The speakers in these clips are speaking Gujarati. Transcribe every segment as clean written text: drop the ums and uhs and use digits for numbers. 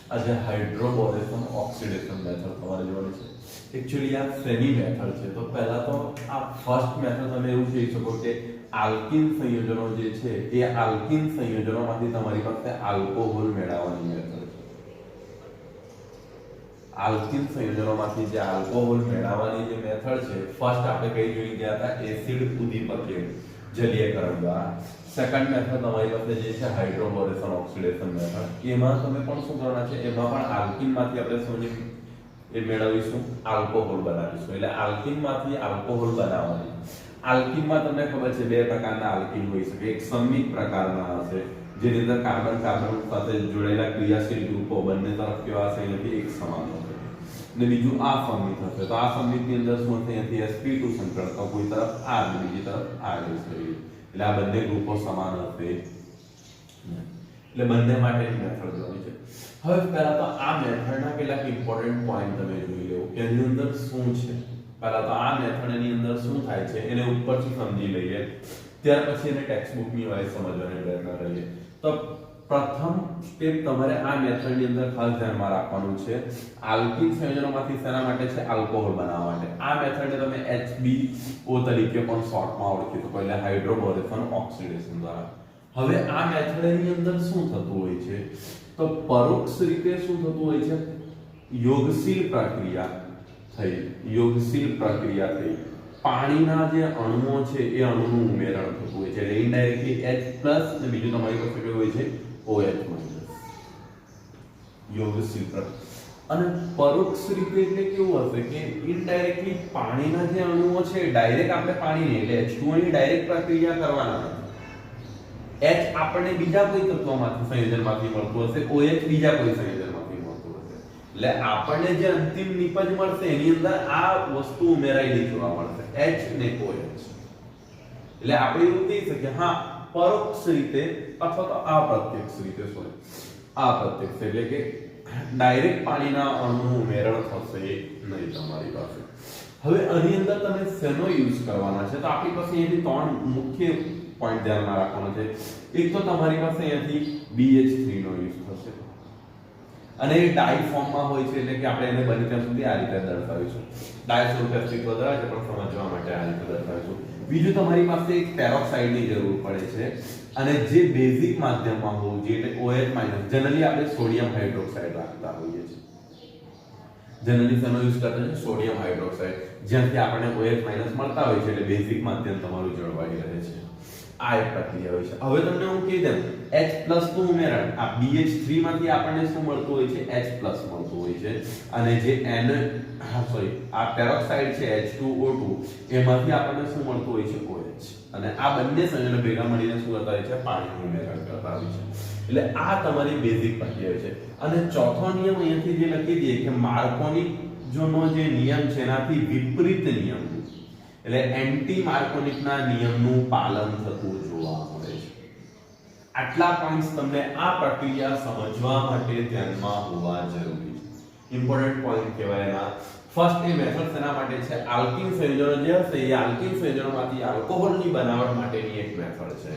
आज हाइड्रोबोरेशन ऑक्सीडेशन मेथड તમારે જોવાની છે एक्चुअली આ સેમી મેથડ છે તો પહેલા તો આ ફર્સ્ટ મેથડ તમે એવું કહી શકો કે આલ્કિન સંયોજનો જે છે એ આલ્કિન સંયોજનોમાંથી તમારી પાસે આલ્કોહોલ મેળવવાની મેથડ છે આલ્કિન સંયોજનોમાંથી જે આલ્કોહોલ મેળવવાની જે મેથડ છે ફર્સ્ટ આપણે કઈ જોઈ ગયા હતા એસિડ ઉદ્દીપક જલીયકરણ દ્વારા સેકન્ડ મેથડ તમારી પાસે જે છે હાઇડ્રોબોરેશન ઓક્સિડેશન મેથડ એમાં તમે પણ શું કરવાના છે એમાં પણ આલ્કિન માંથી આપણે શું એ મેળવીશું આલ્કોહોલ બનાવીશું એટલે આલ્કિન માંથી આલ્કોહોલ બનાવવાની આલ્કિન માં તમને ખબર છે બે પ્રકારના આલ્કિન હોઈ શકે એક સંમિત પ્રકારના હશે જેની અંદર કાર્બન કાર્બન સાથે જોડાયેલા ક્રિયાશીલ ગ્રુપો બંને તરફ કેવા હશે અહીંથી એક સમાન હશે ને બીજું આ સંમિત હશે તો આ સંમિત ની અંદર શું હશે અહીંથી sp2 સંકળાતો તો કોઈ તરફ r ને બીજી તરફ r હશે એટલે આ બંને ગ્રુપો સમાન હશે એટલે બંને માટે મેથડ જોવાની છે હવે પહેલા તો આ મેથડના કેટલાક ઇમ્પોર્ટન્ટ પોઈન્ટ તમે જોઈ લો કે એની અંદર શું છે પહેલા તો આ મેથડ ની અંદર શું થાય છે એને ઉપરથી સમજી લઈએ ત્યાર પછી એને ટેક્સ્ટ બુક ની વાઇઝ સમજવાનો પ્રયત્ન કરીએ તો પ્રથમ સ્ટેપ તમારે આ મેથડ ની અંદર ખાસ ધ્યાનમાં રાખવાનું છે આલ્કિન સંયોજનોમાંથી શેના માટે છે આલ્કોહોલ બનાવવા માટે આ મેથડને તમે HBO તરીકે પણ શોર્ટમાં ઓળખી શકો એટલે હાઇડ્રોબોરેશન ઓક્સિડેશન દ્વારા હવે આ મેથડની અંદર શું થતું હોય છે તો પરોક્ષ રીતે શું થતું હોય છે યોગશીલ પ્રક્રિયા થઈ પાણીના જે અણુઓ છે એ અણુનું ઉમેરણ થતું હોય છે એટલે ઇનડાયરેક્ટલી H+ ને બીજું તમારી પાસે કેવું હોય છે OH- યોગશીલ પ્રક્રિયા અને પરોક્ષ રીતે એટલે કેવું હશે કે ઇનડાયરેક્ટલી પાણીના જે અણુઓ છે ડાયરેક્ટ આપણે પાણીને એટલે H2O ની ડાયરેક્ટ પ્રક્રિયા કરવાના નથી H આપણને બીજા કોઈ તત્વમાંથી સંયોજનમાંથી મળતું હશે OH બીજા કોઈ સંયોજનમાંથી મળતું હશે એટલે આપણને જે અંતિમ નિપજ મળશે એની અંદર આ વસ્તુ ઉમેરાયેલી જોવા મળશે H ને OH એટલે આપણે એવું કહી શકીએ હા પરોક્ષ રીતે અથવા તો અપ્રત્યક્ષ રીતે અપ્રત્યક્ષ એટલે કે ડાયરેક્ટ પાણીના અણુનું ઉમેરણ થશે નહીં તમારી પાસે હવે આની અંદર તમે શેનો યુઝ કરવાના છે તો આપણી પાસે અહીંથી ત્રણ મુખ્ય પોઈન્ટ ધ્યાનમાં રાખવાનો છે એક તો તમારી પાસે અહીંયાથી BH3 નો યુઝ થશે અને એ ડાઈ ફોર્મમાં હોય છે એટલે કે આપણે એને બને ત્યાં સુધી આ રીતે દર્શાવીશું ડાઈ સ્વરૂપે અસ્તિત્વ ધરાવે છે પણ સમજવા માટે આ રીતે દર્શાવીશું બીજું તમારી પાસે એક પેરોક્સાઇડની જરૂર પડે છે અને જે બેઝિક માધ્યમમાં હોવું જોઈએ એટલે OH- જનરલી આપણે સોડિયમ હાઇડ્રોક્સાઇડ રાખતા હોઈએ છીએ જનરલી શેનો યુઝ કરતા છે સોડિયમ હાઇડ્રોક્સાઇડ જ્યાંથી આપણને OH- મળતા હોય છે એટલે બેઝિક માધ્યમ તમારું જળવાઈ રહે છે આ એક પ્રક્રિયા હોય છે હવે તમને હું કહી દઉં H+ નું ઉમેરણ આ BH3 માંથી આપણને શું મળતું હોય છે H+ મળતું હોય છે અને જે આ પેરોક્સાઇડ છે H2O2 એમાંથી આપણને શું મળતું હોય છે OH અને આ બંને સંયોજનો ભેગા મળીને શું કરતા હોય છે પાણીનું ઉમેરણ કરતા હોય છે એટલે આ તમારી બેઝિક પ્રક્રિયા છે અને ચોથો નિયમ અહીંયાથી જે લખી દઈએ કે માર્કોનિક નો જે નિયમ છે એનાથી વિપરીત નિયમ એટલે એન્ટી માર્કોનિકના નિયમનું પાલન થતું જોવા મળે છે આટલા પોઈન્ટ્સ તમને આ પ્રક્રિયા સમજવા માટે ધ્યાનમાં હોવા જરૂરી છે ઇમ્પોર્ટન્ટ પોઈન્ટ કહેવાય એના ફર્સ્ટ એ મેથડ શેના માટે છે આલ્કિન સંયોજનો જે હશે એ આલ્કિન સંયોજનોમાંથી આલ્કોહોલની બનાવટ માટેની એક મેથડ છે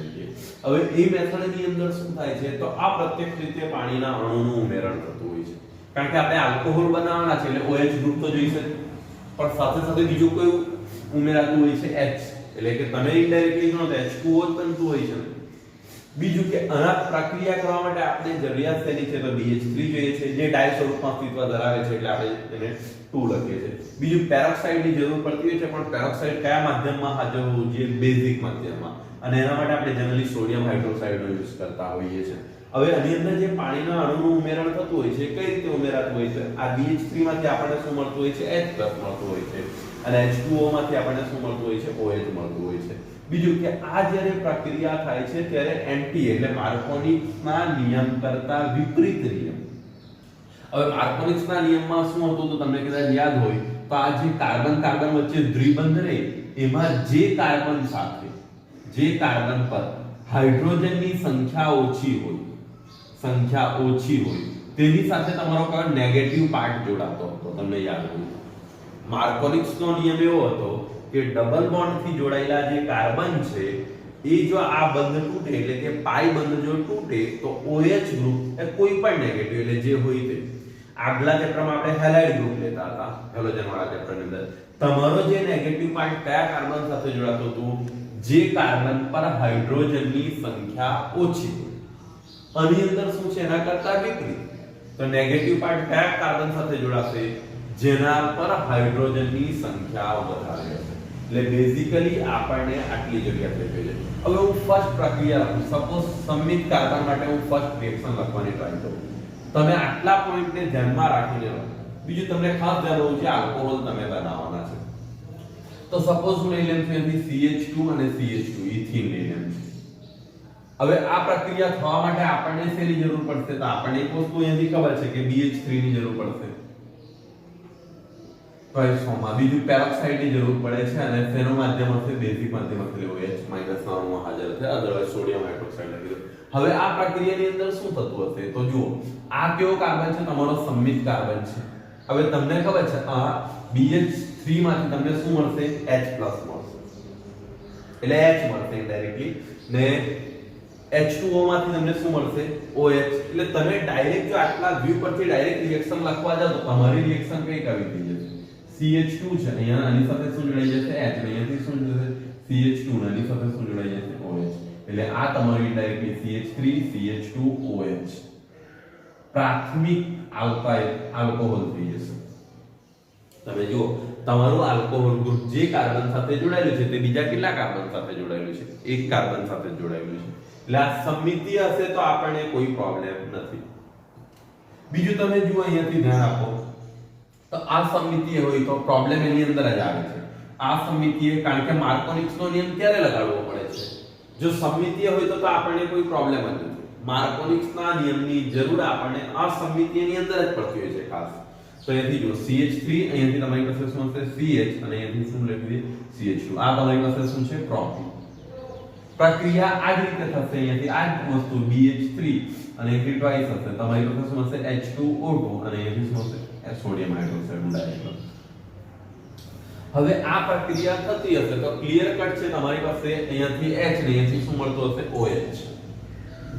હવે એ મેથડની અંદર શું થાય છે તો આ પ્રત્યક્ષ રીતે પાણીના અણુનું ઉમેરણ થતું હોય છે કારણ કે આપણે આલ્કોહોલ બનાવવાના છે એટલે OH ગ્રુપ તો જોઈશે પણ સાથે સાથે બીજું કોઈ ઉમેરાતું હોય છે H એટલે કે તમે ઇનડાયરેક્ટલી ગણો તો H2O બનતું હોય છે બીજું કે આના પ્રક્રિયા કરવા માટે આપણે જરૂરિયાત શેની છે તો BH3 જોઈએ છે જે ડાઈ સ્વરૂપમાં અસ્તિત્વ ધરાવે છે એટલે આપણે એને 2 લખીએ છીએ બીજું પેરોક્સાઇડની જરૂર પડતી હોય છે પણ પેરોક્સાઇડ કયા માધ્યમમાં હાજર હોવું જોઈએ બેઝિક માધ્યમમાં અને એના માટે આપણે જનરલી સોડિયમ હાઇડ્રોક્સાઇડનો યુઝ કરતા હોઈએ છીએ હવે આની અંદર જે પાણીના અણુનું ઉમેરણ થતું હોય છે કઈ રીતે ઉમેરાતું હોય છે આ BH3 માંથી આપણને શું મળતું હોય છે H+ મળતું હોય છે અને H2O માંથી આપણને શું મળતું હોય છે OH મળતું હોય છે બીજું કે આ જ્યારે પ્રક્રિયા થાય છે ત્યારે એન્ટી એટલે માર્કોનિક્સના નિયમ કરતા વિપરીત નિયમ હવે માર્કોનિક્સના નિયમમાં શું હતું તો તમને કદાચ યાદ હોય તો આ જે કાર્બન કાર્બન વચ્ચે દ્વિબંધ રહે એમાં જે કાર્બન પર હાઇડ્રોજનની સંખ્યા ઓછી હોય તેની સાથે તમારો કયો નેગેટિવ પાર્ટ જોડાતો હતો તમને યાદ હોય માર્કોનિક્સનો નિયમ એવો હતો કે ડબલ બોન્ડ થી જોડાયેલા જે કાર્બન છે એ જો આ બંધ તૂટે એટલે કે પાઈ બંધ જો તૂટે તો OH ગ્રુપ એ કોઈ પણ નેગેટિવ એટલે જે હોય તે આગલા ચેપ્ટરમાં આપણે હેલાઇડ ગ્રુપ લેતા હતા હેલોજન વાળા ચેપ્ટરની અંદર તમારો જે નેગેટિવ પાર્ટ કયા કાર્બન સાથે જોડાતો હતો જે કાર્બન પર હાઇડ્રોજનની સંખ્યા ઓછી હોય આની અંદર શું છે એના કરતા વિપરીત તો નેગેટિવ પાર્ટ કયા કાર્બન સાથે જોડાશે જેના પર હાઇડ્રોજનની સંખ્યા વધારે હશે એટલે બેઝિકલી આપણને આટલી જગ્યા થઈ ગઈ છે હવે હું ફર્સ્ટ પ્રક્રિયા લખું સપોઝ સંમિત કાર્બન માટે હું ફર્સ્ટ રિએક્શન લખવાની ટ્રાય કરું તમે આટલા પોઈન્ટને ધ્યાનમાં રાખીને લો બીજું તમને ખાસ ધ્યાન હોવું છે આલ્કોહોલ તમે બનાવવાના છે તો સપોઝ હું લઈ લેમ છું અહીંથી CH2 અને CH2 ઇથીન લઈ લેમ છું હવે આ પ્રક્રિયા થવા માટે આપણને શેની જરૂર પડશે તો આપણને એક વસ્તુ અહીંથી ખબર છે કે BH3 ની જરૂર પડશે કોઈસોમાં બીજું પેરોક્સાઇડ ની જરૂર પડે છે અને તેનો માધ્યમ હશે બેઝિક માધ્યમ હશે OH માઈનસ નામમાં હાજર છે અધરવાઇઝ સોડિયમ હાઇડ્રોક્સાઇડ લખી દો હવે આ પ્રક્રિયાની અંદર શું થતું હશે તો જુઓ આ કેવો કાર્બન છે તમારો સંમિત કાર્બન છે હવે તમને ખબર છે આ BH3 માંથી તમને શું મળશે H+ મળશે એટલે H મળશે ડાયરેક્ટલી ને H2O માંથી તમને શું મળશે OH એટલે તમે ડાયરેક્ટ જો આટલા વ્યૂ પરથી ડાયરેક્ટ રિએક્શન લખવા જાવ તો તમારી રિએક્શન કઈ આવી થઈ જશે CH2 છે અહીંયા આની સાથે શું જોડાઈ જશે H અહીંયાથી શું જશે CH2 આની સાથે શું જોડાઈ જશે OH એટલે આ તમારી ડાયરેક્ટલી CH3 CH2 OH પ્રાથમિક આલ્કોહોલ થઈ જશે તમે જુઓ તમારું આલ્કોહોલ ગ્રુપ જે કાર્બન સાથે જોડાયેલું છે તે બીજા કેટલા કાર્બન સાથે જોડાયેલું છે એક કાર્બન સાથે જોડાયેલું છે એટલે આ સમમિતીય હશે તો આપણને કોઈ પ્રોબ્લેમ નથી બીજું તમે જુઓ અહીંયાથી ધ્યાન આપો તો આ સમમિતીય હોય તો પ્રોબ્લેમ એની અંદર જ આવે છે આ સમમિતીય કારણ કે માર્કોનિક્સનો નિયમ ક્યારે લગાડવો પડે છે જો સમમિતીય હોય તો આપણને કોઈ પ્રોબ્લેમ જ નથી માર્કોનિક્સના નિયમની જરૂર આપણને આ સમમિતીયની અંદર જ પડતી હોય છે ખાસ તો અહીંથી જો CH3 અહીંયાથી તમારી પાસે શું હશે CH અને અહીંયાથી શું લખી CH2 આ તમારી પાસે શું છે પ્રોપી પ્રક્રિયા આ જ રીતે થશે અહીંયાથી આ જ વસ્તુ BH3 અને અહીંથી ટ્વાઇસ હશે તમારી પાસે શું હશે H2O2 અને અહીંયાથી શું હશે સોડિયમ હાઇડ્રોક્સાઇડ ડાયરેક્ટ હવે આ પ્રક્રિયા થતી હશે તો ક્લિયર કટ છે તમારી પાસે અહીંયાથી H ને અહીંયાથી શું મળતું હશે OH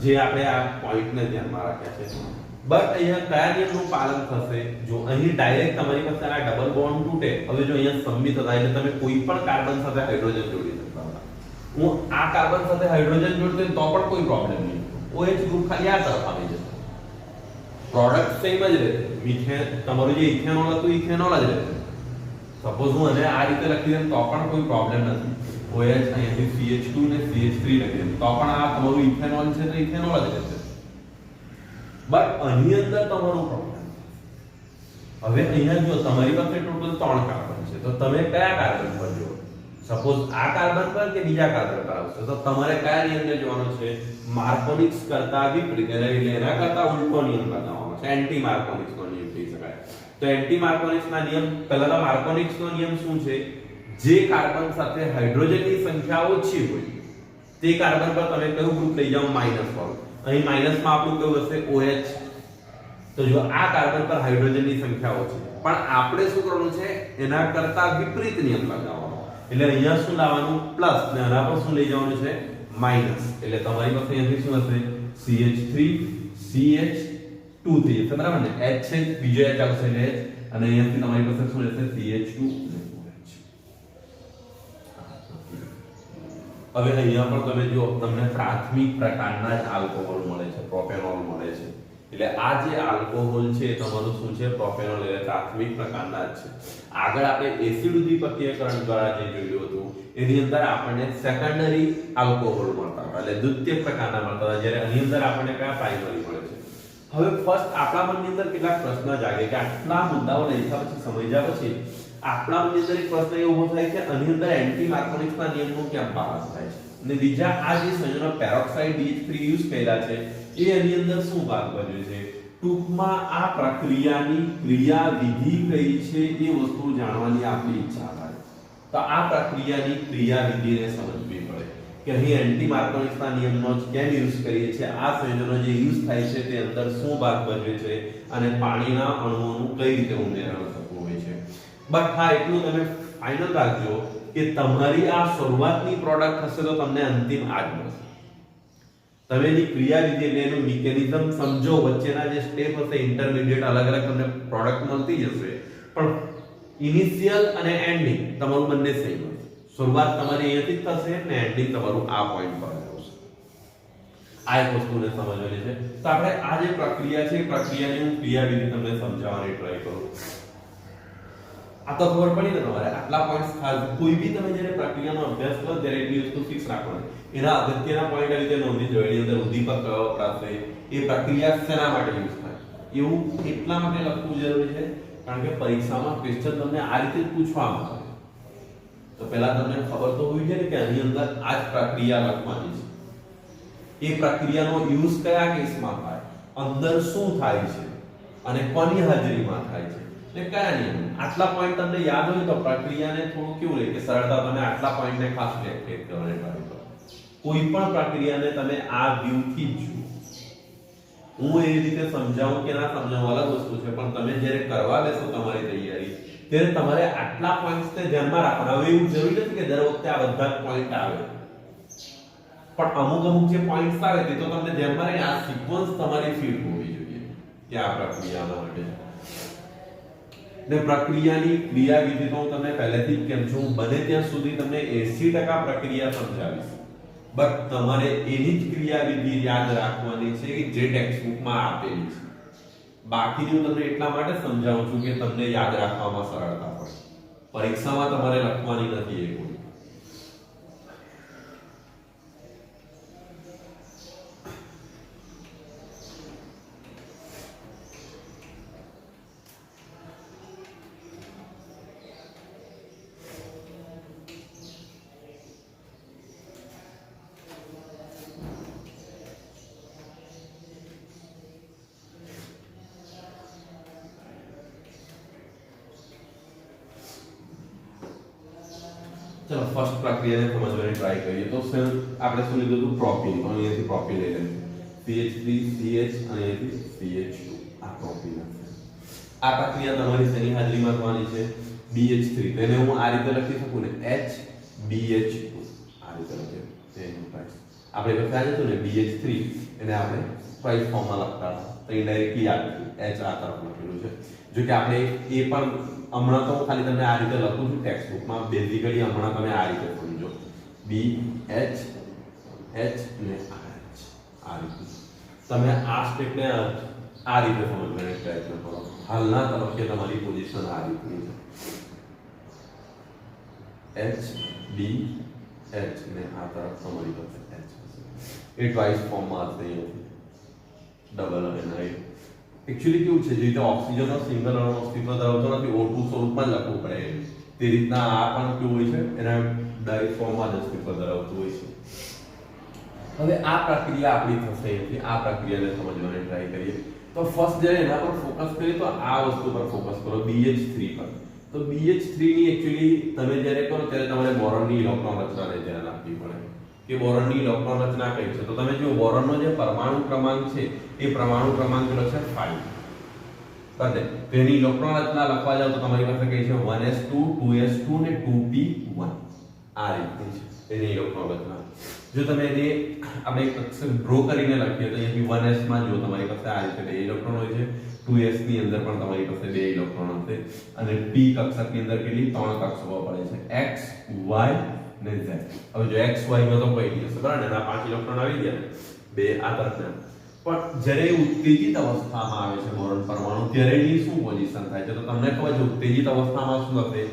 જે આપણે આ પોઈન્ટને ધ્યાનમાં રાખ્યા છે બટ અહીંયા કયા નિયમનું પાલન થશે જો અહીં ડાયરેક્ટ તમારી પાસે આ ડબલ બોન્ડ તૂટે હવે જો અહીંયા સંમિત હતા એટલે તમે કોઈ પણ કાર્બન સાથે હાઇડ્રોજન જોડી શકતા હતા હું આ કાર્બન સાથે હાઇડ્રોજન જોડતો તો પણ કોઈ પ્રોબ્લેમ નહીં OH ગ્રુપ ખાલી આ તરફ આવી જશે પ્રોડક્ટ સેમ જ રહેશે મિથેન તમારું જે ઇથેનોલ હતું ઇથેનોલ જ રહેશે સપોઝ હું અને આ રીતે લખી દઉં તો પણ કોઈ પ્રોબ્લેમ નથી OH અહીંયાથી CH2 ને CH3 લખી દઉં તો પણ આ તમારું ઇથેનોલ છે તો ઇથેનોલ જ રહેશે બટ અહીં અંદર તમારું પ્રોબ્લેમ હવે અહીંયા જો તમારી પાસે ટોટલ 3 કાર્બન છે તો તમે કયા કાર્બન પર જો સપોઝ આ કાર્બન પર કે બીજા કાર્બન પર આવશે તો તમારે કયા નિયમને જોવાનો છે માર્કોનિક્સ કરતા વિપરીત એટલે એના કરતા ઉલટો નિયમ લગાવવાનો છે એન્ટી માર્કોનિક્સ નો નિયમ કહી શકાય તો એન્ટી માર્કોનિક્સ ના નિયમ પહેલા માર્કોનિક્સ નો નિયમ શું છે જે કાર્બન સાથે હાઇડ્રોજનની સંખ્યા ઓછી હોય તે કાર્બન પર તમે કયું ગ્રુપ લઈ જાઓ માઈનસ વાળું અહીં માઈનસ માં આપણું કયું હશે OH તો જો આ કાર્બન પર હાઇડ્રોજનની સંખ્યા ઓછી પણ આપણે શું કરવાનું છે એના કરતા વિપરીત નિયમ લગાવવાનો એટલે અહીંયા શું લાવવાનું પ્લસ ને આના પર શું લઈ જવાનું છે માઈનસ એટલે તમારી પાસે અહીંથી શું હશે CH3 CH2 થઈ જશે બરાબર ને H છે બીજો H આવશે એટલે H અને અહીંયાથી તમારી પાસે શું રહેશે CH2 હવે અહીંયા પર તમે જો તમને પ્રાથમિક પ્રકારના જ આલ્કોહોલ મળે છે પ્રોપેનોલ મળે છે એટલે આ જે આલ્કોહોલ છે તમારું શું છે પ્રોપેનોલ એટલે પ્રાથમિક પ્રકારના જ છે આગળ આપણે એસિડ ઉદ્દીપકીયકરણ દ્વારા જે જોયું હતું એની અંદર આપણને સેકન્ડરી આલ્કોહોલ મળતા હતા એટલે દ્વિતીય પ્રકારના મળતા હતા જ્યારે આની અંદર આપણને કયા પ્રાઇમરી મળે છે હવે ફર્સ્ટ આપણા મનની અંદર કેટલાક પ્રશ્ન જાગે કે આટલા મુદ્દાઓ લખ્યા પછી સમજ્યા પછી આપણા મનની અંદર એક પ્રશ્ન એ ઊભો થાય કે આની અંદર એન્ટી માર્કોનિક્સના નિયમનું કેમ પાલન થાય છે અને બીજા આ જે સંયોજનો પેરોક્સાઇડ BH3 યુઝ કર્યા છે એ આની અંદર શું ભાગ ભજવે છે ટૂંકમાં આ પ્રક્રિયાની ક્રિયાવિધિ કઈ છે એ વસ્તુ જાણવાની આપણી ઈચ્છા થાય તો આ પ્રક્રિયાની ક્રિયાવિધિને સમજવી પડે કે અહીં એન્ટી માર્કોનિક્સના નિયમનો કેમ યુઝ કરીએ છીએ આ સંયોજનો જે યુઝ થાય છે તે અંદર શું ભાગ ભજવે છે અને પાણીના અણુઓનું કઈ રીતે ઉમેરણ થતું હોય છે બટ હા એટલું તમે ફાઇનલ રાખજો કે તમારી આ શરૂઆતની પ્રોડક્ટ હશે તો તમને અંતિમ આ જ મળશે. તમે એની ક્રિયાવિધિ એટલે એનું મિકેનિઝમ સમજો, વચ્ચેના જે સ્ટેપ હશે ઇન્ટરમીડિયેટ અલગ અલગ તમને પ્રોડક્ટ મળતી જશે, પણ ઇનિશિયલ અને એન્ડિંગ તમારું બંને સેમ હશે. શરૂઆત તમારી અહીંયાથી જ થશે ને એન્ડિંગ તમારું આ પોઈન્ટ પર આવશે. આ એક વસ્તુને સમજવાની છે. તો આપણે આ જે પ્રક્રિયા છે એ પ્રક્રિયાની હું ક્રિયાવિધિ તમને સમજાવવાની ટ્રાય કરું. આ તો ખબર પડી ને તમારે આટલા પોઈન્ટ્સ ખાસ કોઈ બી તમે જ્યારે પ્રક્રિયાનો અભ્યાસ કરો ત્યારે એટલી વસ્તુ ફિક્સ રાખવાની. એના અગત્યના પોઈન્ટ આ રીતે નોંધી જો એની અંદર ઉદ્દીપક કયો વપરાશે, એ પ્રક્રિયા શેના માટે યુઝ થાય એવું એટલા માટે લખવું જરૂરી છે કારણ કે પરીક્ષામાં ક્વેશ્ચન તમને આ રીતે જ પૂછવામાં આવે. તો પહેલા તમને ખબર તો હોવી જોઈએ કે આની અંદર આ જ પ્રક્રિયા લખવાની છે. એ પ્રક્રિયાનો યુઝ કયા કેસમાં થાય, અંદર શું થાય છે અને કોની હાજરીમાં થાય છે એટલે કયા નિયમ. આટલા પોઈન્ટ તમને યાદ હોય તો પ્રક્રિયાને થોડું કેવું રહે કે સરળતા તમે આટલા પોઈન્ટને ખાસ વ્યાખ્યાયિત કરવાની ટ્રાય કરો. કોઈ પણ પ્રક્રિયાને તમે આ વ્યૂથી જ જુઓ. હું એ રીતે સમજાવું કે ના સમજાવું અલગ વસ્તુ છે, પણ તમે જ્યારે કરવા બેસો તમારી તૈયારી ત્યારે તમારે આટલા પોઈન્ટ્સને ધ્યાનમાં રાખવાના. હવે એવું જરૂરી નથી કે દર વખતે આ બધા જ પોઈન્ટ આવે, પણ અમુક જે પોઈન્ટ્સ આવે તે તો તમને ધ્યાનમાં રહે. આ સિક્વન્સ તમારી ફીટ હોવી જોઈએ કે આ પ્રક્રિયાના માટે. ને પ્રક્રિયાની ક્રિયાવિધિ તો હું તમને પહેલેથી જ કેમ છું, બને ત્યાં સુધી તમને 80% પ્રક્રિયા સમજાવીશ, બટ તમારે એની જ ક્રિયાવિધિ યાદ રાખવાની છે કે જે ટેક્સ્ટ બુકમાં આપેલી છે. બાકીની હું તમને એટલા માટે સમજાવું છું કે તમને યાદ રાખવામાં સરળતા પડે. પરીક્ષામાં તમારે લખવાની નથી એ કોઈ. चलो फर्स्ट प्रक्रियाને સમજવાની ટ્રાય કરીએ. તો આપણે શું લીધું હતું, પ્રોપીન. અહીંયાથી પ્રોપીન લઈ લઈએ, CH3 CH અને અહીંયાથી CH2. આ પ્રોપીન છે. આ પ્રક્રિયા તમારી શેની હાજરીમાં થવાની છે, BH3. તેને હું આ રીતે લખી શકું ને, HBH2. આ રીતે લખીએ એનું પ્રાઇસ આપણે લખ્યા હતું ને BH3, એને આપણે પ્રાઇસ ફોર્મમાં લખતા હતા તો ઇનડાયરેક્ટલી આ H આ તરફ લખેલું છે. જો કે આપણે એ પણ હમણાં તો ખાલી તમને આ રીતે લખું છું ટેક્સ્ટ બુકમાં, બેઝિકલી હમણાં તમે આ રીતે સમજો, BH H ને RH. આ રીતે તમે આ સ્ટેપને આ રીતે સમજવાનો પ્રયત્ન કરો. હાલના તબક્કે તમારી પોઝિશન આ રીતની છે, H B H ને આ તરફ તમારી પાસે H હશે. એ ટ્વાઇસ ફોર્મમાં હશે, ડબલ અને एक्चुअली કેવું છે, જે રીતે ઓક્સિજનનો સિંગલ અણુ અસ્તિત્વ ધરાવતો નથી, O2 સ્વરૂપમાં લખવું પડે તે રીતના આ પણ કેવું હોય છે, એના ડાયરેક્ટ ફોર્મમાં જ અસ્તિત્વ ધરાવતું હોય છે. હવે આ પ્રક્રિયા આપણી થશે, એટલે આ પ્રક્રિયાને સમજવાની ટ્રાય કરીએ. તો ફર્સ્ટ જ્યારે એના પર ફોકસ કરીએ તો આ વસ્તુ પર ફોકસ કરો, BH3 પર. તો BH3 ની एक्चुअली તમે જ્યારે કરો ત્યારે તમારે બોરોનની ઇલેક્ટ્રોન રચનાને ધ્યાન આપવી પડે કે બોરોનની ઇલેક્ટ્રોન રચના કઈ છે. તો તમે જો બોરોનનો જે પરમાણુ ક્રમાંક છે એ પરમાણુ ક્રમાંક છે 5. બરાબર, તેની ઇલેક્ટ્રોન રચના લખવા જાવ તો તમારી પાસે કઈ છે 1s2 2s2 ને 2p1. આ રીતની છે તેની ઇલેક્ટ્રોન રચના. જો તમે એને આપણે એક અક્ષર ડ્રો કરીને લખીએ તો અહીંથી 1s માં જો તમારી પાસે આ રીતે 2 ઇલેક્ટ્રોન હોય છે, 2s ની અંદર પણ તમારી પાસે 2 ઇલેક્ટ્રોન હશે અને p કક્ષકની અંદર કેટલી 3 કક્ષકો પડે છે, x y ને z. હવે જો x y માં તો કોઈ નહીં હશે, બરાબર, એના 5 ઇલેક્ટ્રોન આવી ગયા ને, બે આ તરફના. પણ જ્યારે ઉત્તેજિત અવસ્થામાં આવે છે બોરોન પરમાણુ ત્યારે એની શું પોઝિશન થાય છે, તો તમને ખબર છે ઉત્તેજિત અવસ્થામાં શું થશે,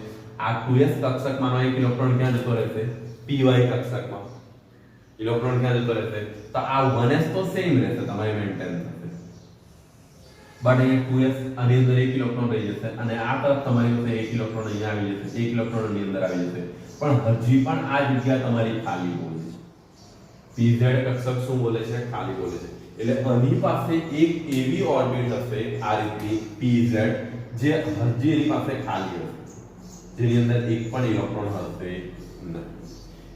આ 2s કક્ષકમાંનો એક ઇલેક્ટ્રોન ક્યાં જતો રહેશે, py કક્ષકમાં ઇલેક્ટ્રોન ક્યાં જતો રહેશે, તો આ 1s તો સેમ રહેશે, તમારે મેન્ટેન થશે. બટ અહીંયા 2s આની અંદર એક ઇલેક્ટ્રોન રહી જશે અને આ તરફ તમારી પાસે એક ઇલેક્ટ્રોન અહીંયા આવી જશે, એક ઇલેક્ટ્રોન આની અંદર આવી જશે, પણ હજી પણ આ જગ્યા તમારી ખાલી બોલે છે. pz કક્ષક શું બોલે છે, ખાલી બોલે છે. એટલે આની પાસે એક એવી ઓર્બિટ હશે આ રીતની pz જે હજી એની પાસે ખાલી હશે, જેની અંદર એક પણ ઇલેક્ટ્રોન હશે નહીં.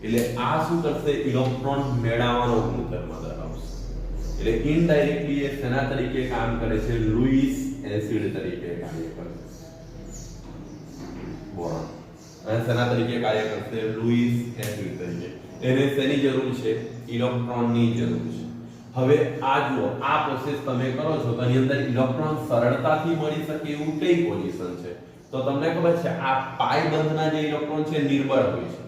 એટલે આ શું કરશે, ઇલેક્ટ્રોન મેળવવાનો ગુણધર્મ ધરાવશે. એટલે ઇનડાયરેક્ટલી એ શેના તરીકે કામ કરે છે, લુઈસ એસિડ તરીકે કાર્ય કરે છે બોરોન. અને શેના તરીકે કાર્ય કરશે? લुईस એસિડ તરીકે. એને શેની જરૂર છે? ઇલેક્ટ્રોનની જરૂર છે. હવે આ જુઓ, આ પ્રોસેસ તમે કરો છો તો એની અંદર ઇલેક્ટ્રોન સરળતાથી મળી શકે એવું કઈ પોઝિશન છે? તો તમને ખબર છે આ પાઈ બંધના જે ઇલેક્ટ્રોન છે નિર્બળ હોય છે,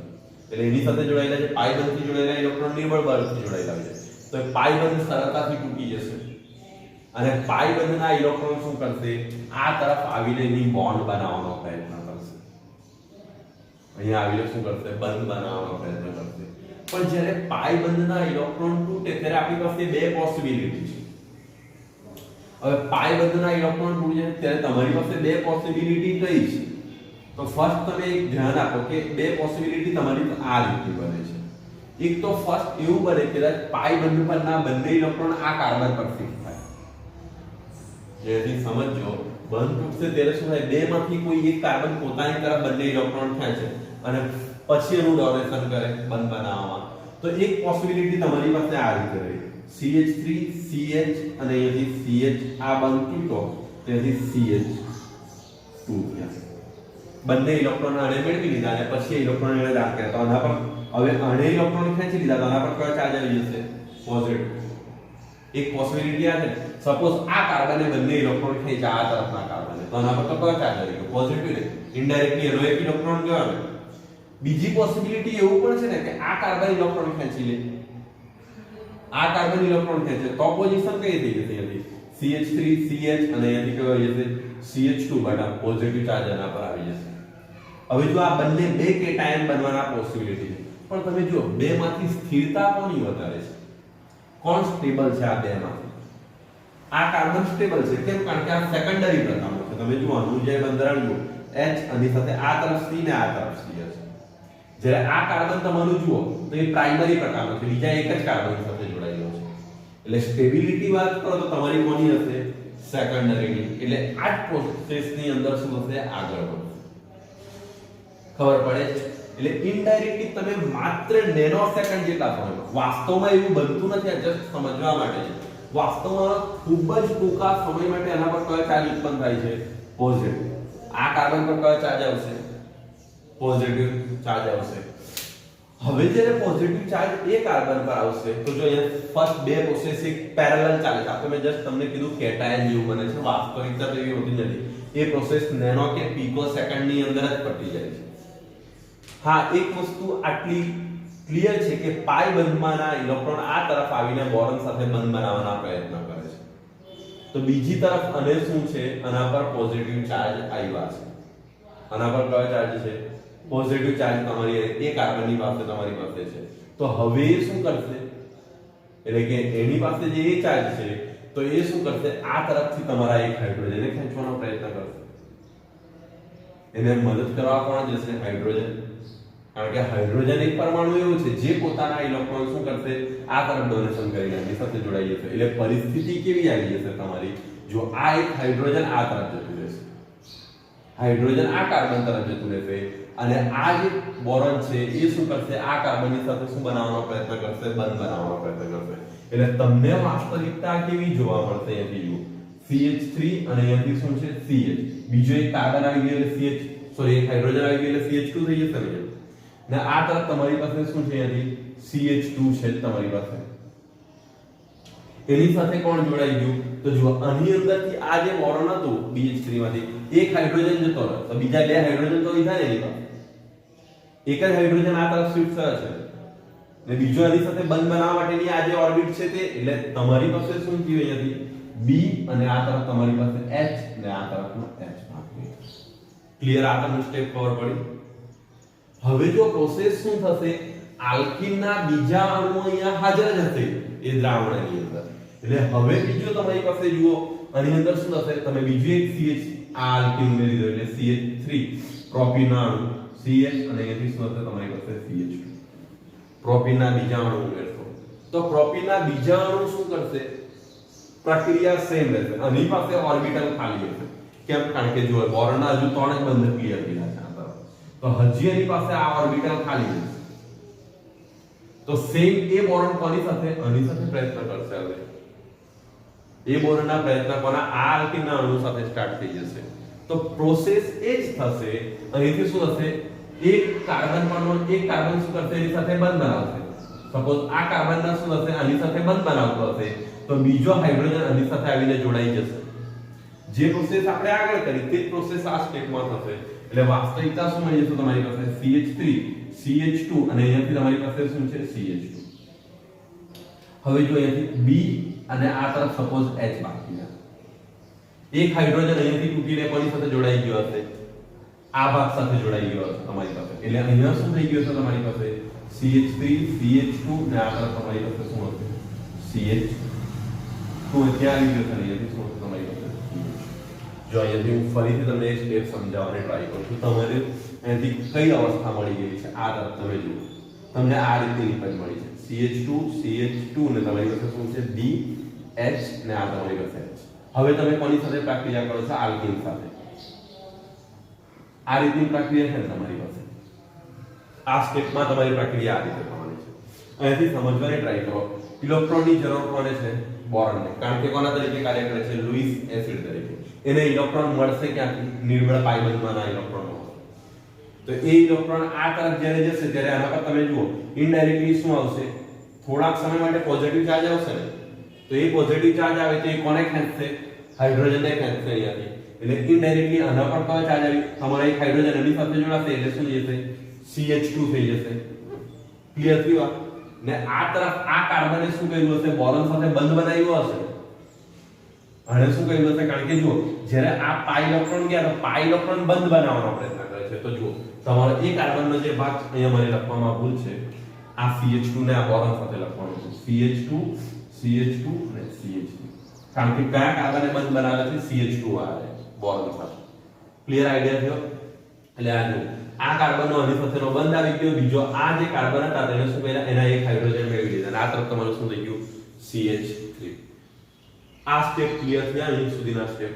એટલે એની સાથે જોડાયેલા જે પાઈ બંધથી જોડાયેલા ઇલેક્ટ્રોન નિર્બળ બળથી જોડાયેલા હોય છે, તો એ પાઈ બંધ સરળતાથી તૂટી જશે અને પાઈ બંધના ઇલેક્ટ્રોન શું કરશે? આ તરફ આવીને એની બોન્ડ બનાવવાનો પ્રયત્ન કરશે. અહીંયા આવીને શું કરશે? બંધ બનાવવાનો પ્રયત્ન કરશે. પણ જ્યારે પાઈ બંધના ઇલેક્ટ્રોન તૂટે ત્યારે આપણી પાસે બે પોસિબિલિટી છે. હવે પાઈ બંધના ઇલેક્ટ્રોન તૂટે ત્યારે તમારી પાસે બે પોસિબિલિટી કઈ છે? તો ફર્સ્ટ તમે એક ધ્યાન આપો કે બે પોસિબિલિટી તમારી આ રીતે બને છે. એક તો ફર્સ્ટ એવું બને કે પાઈ બંધ પરના બંને ઇલેક્ટ્રોન આ કાર્બન પર ફિક્સ થાય. જેથી સમજો, બંધ તૂટશે ત્યારે શું થાય? બે માંથી કોઈ એક કાર્બન પોતાની તરફ બંને ઇલેક્ટ્રોન ખેંચે અને પછી એનું ડોનેશન કરે બંધ બનાવવામાં. તો એક પોસિબિલિટી તમારી પાસે આ રીતે રહી, CH3 CH અને અહીંયાથી CH આ બંધ તૂટો ત્યાંથી CH2 થશે. બંને ઇલેક્ટ્રોન આને મેળવી લીધા અને પછી ઇલેક્ટ્રોન એને દાખલ કર્યા તો આના પર હવે આને ઇલેક્ટ્રોન ખેંચી લીધા તો આના પર કયો ચાર્જ આવી જશે? પોઝિટિવ. એક પોસિબિલિટી આ છે, સપોઝ આ કાર્બને બંને ઇલેક્ટ્રોન ખેંચ્યા આ તરફના કાર્બને તો આના પર તો કયો ચાર્જ આવી ગયો? પોઝિટિવ ને ઇનડાયરેક્ટલી એનો એક ઇલેક્ટ્રોન ગયો ને. બીજી પોસિબિલિટી એવું પણ છે ને કે આ કાર્બન ઇલેક્ટ્રોન ખેંચી લે, આ કાર્બન ઇલેક્ટ્રોન ખેંચે તો પોઝિશન કઈ થઈ જશે? અહીંયાથી CH3 CH અને અહીંયાથી કયો આવી જશે? CH2 બટા પોઝિટિવ ચાર્જ આના પર આવી જશે. હવે જો આ બંને બે કેટાયન બનવાના પોસિબિલિટી છે, પણ તમે જો બે માંથી સ્થિરતા કોની વધારે છે? કોણ સ્ટેબલ છે આ બે માંથી? આ કાર્બન સ્ટેબલ છે. કેમ? કારણ કે આ સેકન્ડરી પ્રકારનો છે. તમે જુઓ આનું જે બંધારણ જુઓ, H અને સાથે આ તરફ C ને આ તરફ C છે. જ્યારે આ કાર્બન તમારું જુઓ તો એ પ્રાઇમરી પ્રકારનો છે, બીજા એક જ કાર્બન સાથે જોડાયેલો છે. એટલે સ્ટેબિલિટી વાત કરો તો તમારી કોની હશે? સેકન્ડરીની. એટલે આ જ પ્રોસેસની અંદર શું થશે? આગળ વધશે. ખબર પડે છે? એટલે ઇનડાયરેક્ટલી તમે માત્ર નેનો સેકન્ડ જેટલા સમયમાં, વાસ્તવમાં એવું બનતું નથી, આ જસ્ટ સમજવા માટે છે. વાસ્તવમાં ખૂબ જ ટૂંકા સમય માટે આના પર કયો ચાર્જ ઉત્પન્ન થાય છે? પોઝિટિવ. આ કાર્બન પર કયો ચાર્જ આવશે? પોઝિટિવ ચાર્જ આવશે. હવે જ્યારે પોઝિટિવ ચાર્જ એ કાર્બન પર આવશે તો જો અહીંયા ફર્સ્ટ બે પ્રોસેસ એક પેરેલલ ચાલે છે. આપણે જસ્ટ તમને કીધું કેટાયન જેવું બને છે, વાસ્તવિકતા તો એવી હોતી નથી. એ પ્રોસેસ નેનો કે પીકો સેકન્ડની અંદર જ પતી જાય છે. હા, એક વસ્તુ આટલી ક્લિયર છે કે પાઈ બંધમાંના ઇલેક્ટ્રોન આ તરફ આવીને બોરોન સાથે બંધ બનાવવાનો પ્રયત્ન કરે છે. તો બીજી તરફ અને શું છે? આના પર પોઝિટિવ ચાર્જ આવ્યા છે. આના પર કયો ચાર્જ છે? પોઝિટિવ ચાર્જ તમારી એ કાર્બનની પાસે તમારી પાસે છે. તો હવે એ શું કરશે? એટલે કે એની પાસે જે એ ચાર્જ છે તો એ શું કરશે? આ તરફથી તમારા એક હાઇડ્રોજનને ખેંચવાનો પ્રયત્ન કરશે. એને મદદ કરવા કોણ જશે? હાઇડ્રોજન. કારણ કે હાઇડ્રોજન એક પરમાણુ એવું છે જે પોતાના ઇલેક્ટ્રોન શું કરશે? આ તરફ ડોનેશન કરીને એની સાથે જોડાઈ જશે. એટલે પરિસ્થિતિ કેવી આવી જશે તમારી? જો આ એક હાઇડ્રોજન આ તરફ જતું રહેશે, હાઇડ્રોજન આ કાર્બન તરફ જતું રહેશે અને આ જે બોરોન છે એ શું કરશે? આ કાર્બનની સાથે શું બનાવવાનો પ્રયત્ન કરશે? બંધ બનાવવાનો પ્રયત્ન કરશે. એટલે તમને વાસ્તવિકતા કેવી જોવા મળશે? અહીંયાથી CH3 અને અહીંયાથી શું છે? CH. બીજો એક કાર્બન આવી ગયો એટલે CH, સોરી એક હાઇડ્રોજન આવી ગયો એટલે CH2 થઈ જશે ને આ તરફ તમારી પાસે શું છે? અહીંયાથી CH2 છે તમારી પાસે. એની સાથે કોણ જોડાઈ ગયું? તો જુઓ આની અંદરથી આ જે બોરોન હતું BH3 માંથી એક હાઇડ્રોજન જતો રહ્યો તો બીજા બે હાઇડ્રોજન તો લીધા ને એની પાસે. એક જ હાઇડ્રોજન આ તરફ શિફ્ટ થયો છે ને બીજો એની સાથે બંધ બનાવવા માટેની આ જે ઓર્બિટ છે તે, એટલે તમારી પાસે શું થયું? અહીંયાથી B અને આ તરફ તમારી પાસે H ને આ તરફનો H. ક્લિયર? આ તમને સ્ટેપ ખબર પડી? હવે જો પ્રોસેસ શું થશે? આલ્કીનના બીજા અણુ અહીંયા હાજર જ હશે એ દ્રાવણની અંદર. એટલે હવે બીજો તમારી પાસે જુઓ આની અંદર શું થશે? તમે બીજું એક CH આ આલ્કીન ઉમેરી દો એટલે CH3 પ્રોપીનના અણુ CH અને અહીંયાથી શું થશે? તમારી પાસે CH2 પ્રોપીનના બીજા અણુ ઉમેરશો તો પ્રોપીનના બીજા અણુ શું કરશે? પ્રક્રિયા સેમ રહેશે. આની પાસે ઓર્બિટલ ખાલી હશે. કેમ? કારણ કે જો બોરોનના હજુ 3 જ બંધ ક્લિયર થયા છે આ તરફ, તો હજી એની પાસે આ ઓર્બિટલ ખાલી છે. તો સેમ એ બોરોન કોની સાથે? આની સાથે પ્રયત્ન કરશે. હવે એ બોરોનના પ્રયત્ન કોના? આ આલ્કીનના અણુ સાથે સ્ટાર્ટ થઈ જશે. તો પ્રોસેસ એ જ થશે. અહીંથી શું થશે? એક કાર્બન પરનો એક કાર્બન શું કરશે એની સાથે બંધ બનાવશે સપોઝ આ કાર્બન ના શું હશે આની સાથે બંધ બનાવતો હશે તો બીજો હાઇડ્રોજન આની સાથે આવીને જોડાઈ જશે જે પ્રોસેસ આપણે આગળ કરી તે પ્રોસેસ આ સ્ટેપમાં થશે એટલે વાસ્તવિકતા શું મળી જશે તમારી પાસે CH3 CH2 અને અહીંયાથી તમારી પાસે શું છે CH2 હવે જો અહીંયાથી B અને આ તરફ સપોઝ H બાકી છે એક હાઇડ્રોજન અહીંયાથી તૂટીને કોની સાથે જોડાઈ ગયો હશે આ ભાગ સાથે જોડાઈ ગયો હશે તમારી પાસે એટલે અહીંયા શું થઈ ગયું છે તમારી પાસે CH3 CH2 ને આ તરફ તમારી પાસે શું હશે CH તો ત્યાં આવી ગયો છે અહીંયાથી શું હશે તમારી પાસે જો અહીંયાથી હું ફરીથી તમને એક સ્ટેપ સમજાવવાની ટ્રાય કરું છું તમારે અહીંયાથી કઈ અવસ્થા મળી ગઈ છે આ તરફ તમે જુઓ તમને આ રીતની ઇમેજ મળી છે CH2 CH2 ને તમારી પાસે શું છે B H ને આ તમારી પાસે H હવે તમે કોની સાથે પ્રક્રિયા કરો છો આલ્કીન સાથે આ રીતની પ્રક્રિયા છે તમારી પાસે આ સ્ટેપમાં તમારી પ્રક્રિયા આ રીતે થવાની છે અહીંયાથી સમજવાની ટ્રાય કરો ઇલેક્ટ્રોનની જરૂર કોને છે બોરોનને કારણ કે કોના તરીકે કાર્ય કરે છે લુઈસ એસિડ તરીકે એને ઇલેક્ટ્રોન મળશે ક્યાંથી નિર્બળ પાઇબંધમાંના ઇલેક્ટ્રોન તો એ ઇલેક્ટ્રોન આ તરફ જ્યારે જશે ત્યારે આના પર તમે જુઓ ઇનડાયરેક્ટલી શું આવશે થોડાક સમય માટે પોઝિટિવ ચાર્જ આવશે ને તો એ પોઝિટિવ ચાર્જ આવે તો એ કોને ખેંચશે હાઇડ્રોજનને ખેંચશે અહીંયાથી એટલે ઇનડાયરેક્ટલી આના પર કયો ચાર્જ આવી તમારા એક હાઇડ્રોજન એની સાથે જોડાશે એટલે શું જશે CH2 થઈ જશે ક્લિયર થયું ને આ તરફ આ કાર્બને શું કર્યું હશે બોરોન સાથે બંધ બનાવ્યો હશે અને શું કર્યું હશે કારણ કે જુઓ જ્યારે આ પાઈ ઇલેક્ટ્રોન ગયા તો પાઈ ઇલેક્ટ્રોન બંધ બનાવવાનો પ્રયત્ન કરે છે તો જુઓ તમારો એ કાર્બનનો જે ભાગ અહીંયા મને લખવામાં ભૂલ છે આ CH2 ને આ બોરોન સાથે લખવાનું છે CH2 અને CH2 કારણ કે કયા કાર્બને બંધ બનાવે છે CH2 આવે બોરોન સાથે ક્લિયર આઈડિયા થયો એટલે આ જો આ કાર્બનનો આની સાથેનો બંધ આવી ગયો બીજો આ જે કાર્બન હતા તેને શું કર્યા એના એક હાઇડ્રોજન મેળવી લીધા અને આ તરફ તમારું શું થઈ ગયું CH3 આ સ્ટેપ ક્લિયર થયા અહીં સુધીના સ્ટેપ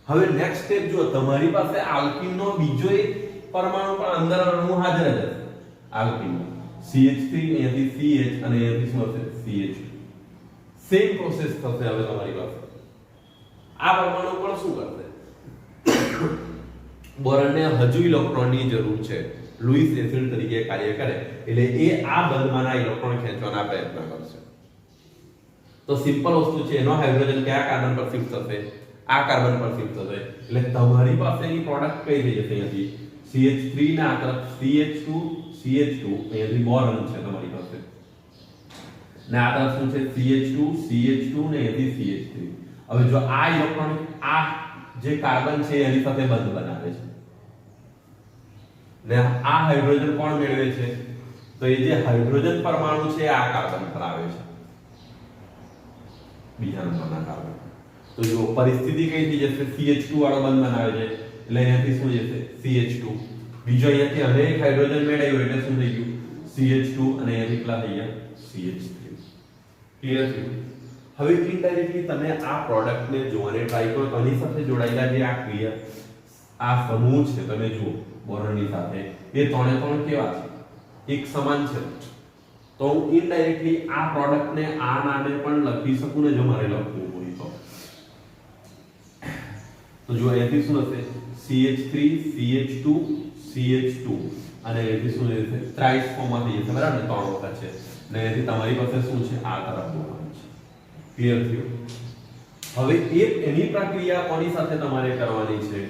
હવે નેક્સ્ટ સ્ટેપ જો તમારી પાસે આલ્કીનનો બીજો એક પરમાણુ પણ અંદર અણુ હાજર જ છે આલ્કીનનો CH3 અહીંયાથી CH અને અહીંયાથી શું હશે CH2 સેમ પ્રોસેસ થશે હવે તમારી પાસે આ પરમાણુ પણ શું કરશે બોરોનને હજુ ઇલેક્ટ્રોનની જરૂર છે લુઈસ એસિડ તરીકે કાર્ય કરે એટલે એ આ બંધમાંના ઇલેક્ટ્રોન ખેંચવાના પ્રયત્ન કરશે તો સિમ્પલ વસ્તુ છે એનો હાઇડ્રોજન કયા કાર્બન પર શિફ્ટ થશે આ કાર્બન પર શિફ્ટ થશે એટલે તમારી પાસેની પ્રોડક્ટ કઈ થઈ જશે અહીંયાથી CH3 ને આ તરફ CH2 અહીંયાથી બોરોન છે તમારી પાસે ને આ તરફ શું છે CH2 ને અહીંયાથી CH3 હવે જો આ ઇલેક્ટ્રોન આ જે કાર્બન છે એની સાથે બંધ બનાવે છે ને આ હાઇડ્રોજન કોણ મેળવે છે તો એ જે હાઇડ્રોજન પરમાણુ છે આ કાર્બન પર આવે છે બીજા નંબરના કાર્બન તો જો પરિસ્થિતિ કઈ થઈ જશે CH2 વાળો બંધ બનાવે છે એટલે અહીંયાથી શું જશે CH2 બીજો અહીંયાથી અનેક હાઇડ્રોજન મેળવ્યો એટલે શું થઈ ગયું CH2 અને અહીંયાથી કેટલા થઈ ગયા CH3 ક્લિયર થયું હવે ઇનડાયરેક્ટલી તમે આ પ્રોડક્ટને જોવાને ટ્રાય કરો તો આની સાથે જોડાયેલા જે આ ક્રિયા આ સમૂહ છે તમે જુઓ બોરોનની સાથે એ ત્રણે ત્રણ કેવા છે એક સમાન છે તો હું ઇનડાયરેક્ટલી આ પ્રોડક્ટને આ નામે પણ લખી શકું ને જો મારે લખવું હોય તો જો અહીંયાથી શું હશે CH3 CH2 CH2 અને અહીંયાથી શું થશે ત્રાઇસ ફોર્મમાં થઈ જશે બરાબર ને ત્રણ વખત છે અને અહીંયાથી તમારી પાસે શું છે આ તરફ જોવાનું છે ક્લિયર થયું હવે એની પ્રક્રિયા કોની સાથે તમારે કરવાની છે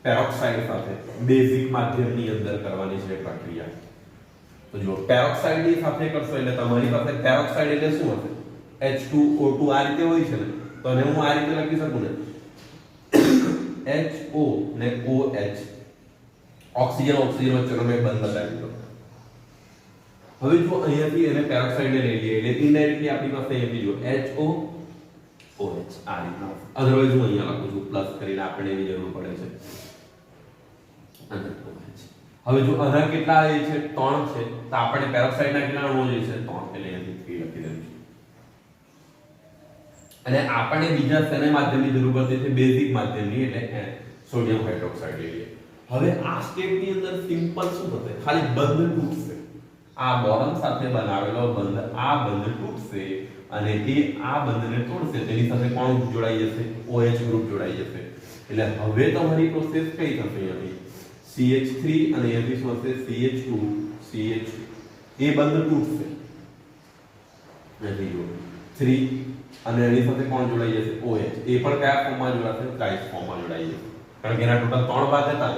પેરોક્સાઇડ સાથે બેઝિક માધ્યમની અંદર કરવાની છે પ્રક્રિયા તો જો પેરોક્સાઇડ ની સાથે કરશો એટલે તમારી પાસે પેરોક્સાઇડ એટલે શું હશે H2O2 આ રીતે હોય છે ને તો એને હું આ રીતે લખી શકું ને HO ને OH ઓક્સિજન વચ્ચેનો મેં બંધ બતાવી દો હવે જો અહીંયાથી એને પેરોક્સાઇડ ને લઈ લઈએ એટલે ઇનડાયરેક્ટલી આપણી પાસે અહીંયાથી જો HO OH આ રીતના અધરવાઇઝ હું અહીંયા લખું છું પ્લસ કરીને આપણે એની જરૂર પડે છે અને OH હવે જો આના કેટલા આવે છે 3 છે તો આપણે પેરોક્સાઇડના કેટલા અણુઓ જોઈએ છે 3 એટલે અહીંયાથી 3 લખી દઈશું અને આપણે બીજા શેના માધ્યમની જરૂર પડતી છે બેઝિક માધ્યમની એટલે સોડિયમ હાઇડ્રોક્સાઇડ લઈએ હવે આ સ્ટેપની અંદર સિમ્પલ શું થશે ખાલી બંધ તૂટશે આ બોરોન સાથે બનાવેલો બંધ આ બંધ તૂટશે અને એ આ બંધને તોડશે તેની સાથે કોણ જોડાઈ જશે OH ગ્રુપ જોડાઈ જશે એટલે હવે તમારી પ્રોસેસ કઈ થશે અહીંયાથી CH3 અને અહીંયાથી શું હશે CH2 CH એ બંધ તૂટશે નથી જો 3 અને એની સાથે કોણ જોડાઈ જશે OH એ પણ કયા ફોર્મમાં જોડાશે ટ્રાઇસ ફોર્મમાં જોડાઈ જશે કારણ કે એના ટોટલ 3 ભાગ હતા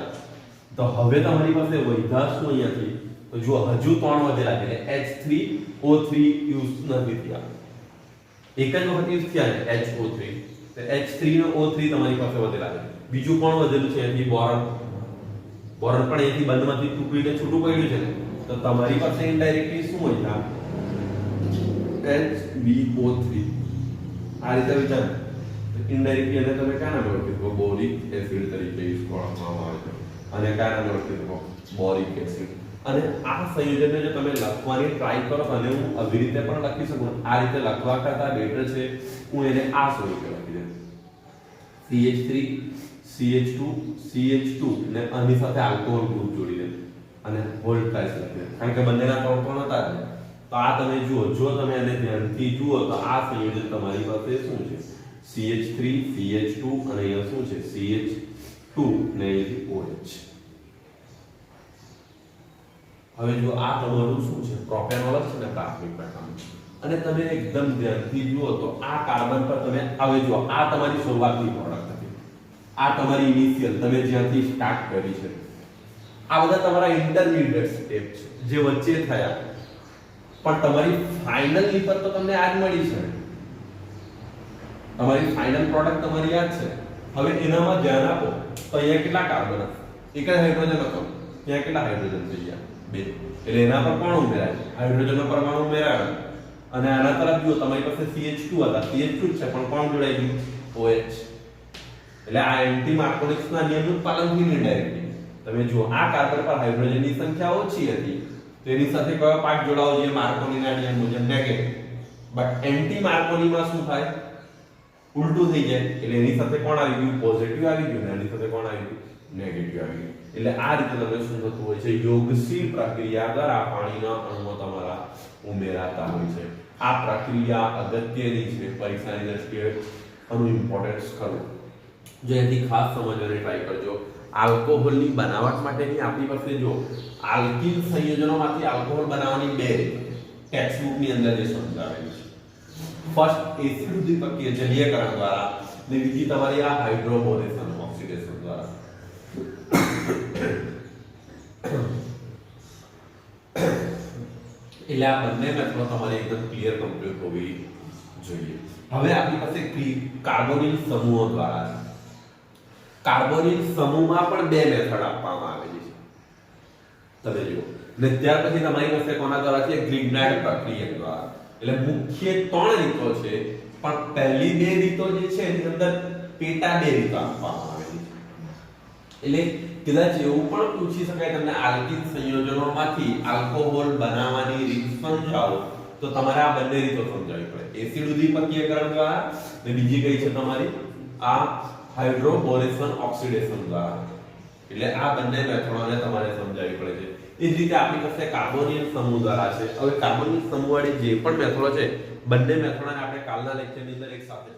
તો હવે તમારી પાસે વધ્યા શું અહીંયાથી તો જો હજુ 3 વધેલા છે H3O3 યુઝ નથી થયા એક જ વખત યુઝ થયા છે HO3 તો H3 નો O3 તમારી પાસે વધેલા છે બીજું કોણ વધેલું છે અહીંથી બોરોન બોરોન પણ અહીંથી બંધમાંથી તૂટીને છૂટું પડ્યું છે તો તમારી પાસે ઇનડાયરેક્ટલી શું વધ્યા HbO3 આ રીતે વિચાર ઇનડાયરેક્ટલી અને તમે કયા નામ ઓળખી શકો બોરિક એસિડ તરીકે યુઝ કરવામાં આવે છે અને કયા નામ ઓળખી શકો બોરિક એસિડ અને આ સંયોજનને જો તમે લખવાની ટ્રાય કરો અને હું આવી રીતે પણ લખી શકું આ રીતે લખવા કરતા બેટર છે હું એને આ સ્વરૂપે લખી દઉં CH3 CH2 CH2 ને આની સાથે આલ્કોહોલ ગ્રુપ જોડી દે અને હોલ ટ્રાઇસ લખી દે કારણ કે બંનેના ત્રણ હતા જ તો આ તમે જુઓ જો તમે આને ધ્યાનથી જુઓ તો આ સંયોજન તમારી પાસે શું છે CH3 CH2 અને અહીંયા શું છે CH2 ને OH હવે જો આ તમારું શું છે પ્રોપેનોલ છે ને પ્રાથમિક પેટર્ન અને તમે એકદમ ધ્યાનથી જુઓ તો આ કાર્બન પર તમે હવે જુઓ આ તમારી શરૂઆતની પ્રોડક્ટ હતી આ તમારી ઇનિશિયલ તમે જ્યાંથી સ્ટાર્ટ કરી છે આ બધા તમારા ઇન્ટરમીડિયેટ સ્ટેપ છે જે વચ્ચે થયા પણ તમારી ફાઇનલ પર તો તમને આ જ મળી છે તમારી ફાઇનલ પ્રોડક્ટ તમારી આ જ છે હવે એનામાં ધ્યાન આપો તો અહીંયા કેટલા કાર્બન એક જ હાઇડ્રોજન હતો ત્યાં કેટલા હાઇડ્રોજન થઈ ગયા બે એટલે એના પર કોણ ઉમેરાય હાઇડ્રોજનનો પરમાણુ ઉમેરાયો અને આના તરફ જુઓ તમારી પાસે CH2 હતા CH2 જ છે પણ કોણ જોડાઈ ગયું OH એટલે આ એન્ટી માર્કોનિક્સના નિયમનું પાલન થયું ઇનડાયરેક્ટલી તમે જુઓ આ કાર્બન પર હાઇડ્રોજનની સંખ્યા ઓછી હતી તો એની સાથે કયો પાર્ટ જોડાવો જોઈએ માર્કોનીના નિયમ મુજબ નેગેટિવ બટ એન્ટી માર્કોનીમાં શું થાય ઉલટું થઈ જાય એટલે એની સાથે કોણ આવી ગયું પોઝિટિવ આવી ગયું અને એની સાથે કોણ આવી ગયું નેગેટિવ આવી ગયું એટલે આ રીતે તમે શું થતું હોય છે યોગશીલ પ્રક્રિયા દ્વારા પાણીના અણુઓ તમારા ઉમેરાતા હોય છે આ પ્રક્રિયા અગત્યની છે પરીક્ષાની દ્રષ્ટિએ આનું ઇમ્પોર્ટન્સ ખરું જો એની ખાસ સમજવાની ટ્રાય કરજો આલ્કોહોલની બનાવટ માટેની આપણી પાસે જો આલ્કિલ સંયોજનોમાંથી આલ્કોહોલ બનાવવાની બે રીત ટેક્સ્ટ બુકની અંદર જે સમજાવેલી છે ફર્સ્ટ એસિડ ઉદ્દીપકીય જલીયકરણ દ્વારા ને બીજી તમારી આ હાઇડ્રોબોરેશન ઓક્સિડેશન દ્વારા એટલે આ બંને મેથડ તમારે એકદમ ક્લિયર કમ્પ્લીટ હોવી જોઈએ હવે આપણી પાસે કાર્બોનિલ સમૂહો દ્વારા છે કાર્બોનિલ સમૂહમાં પણ બે મેથડ આપવામાં આવેલી છે તમે જુઓ ને ત્યાર પછી તમારી પાસે કોના દ્વારા છે ગ્લિગ્નાઇટ પ્રક્રિયા દ્વારા એટલે મુખ્ય ત્રણ રીતો છે પણ પહેલી બે રીતો જે છે એની અંદર પેટા બે રીતો આપવામાં આવેલી છે એટલે કદાચ એવું પણ પૂછી શકાય તમને આલ્કિલ સંયોજનોમાંથી આલ્કોહોલ બનાવવાની રીત સમજાવો તો તમારે આ બંને રીતો સમજાવવી પડે એસિડ ઉદ્દીપકીયકરણ દ્વારા અને બીજી કઈ છે તમારી આ હાઇડ્રોબોરેશન ઓક્સિડેશન દ્વારા એટલે આ બંને મેથડોને તમારે સમજાવવી પડે છે એ જ રીતે આપણી પાસે કાર્બોનિલ સમૂહ દ્વારા છે હવે કાર્બોનિલ સમૂહ વાળી જે પણ મેથડો છે બંને મેથડોને આપણે કાલના લેક્ચરની અંદર એક સાથે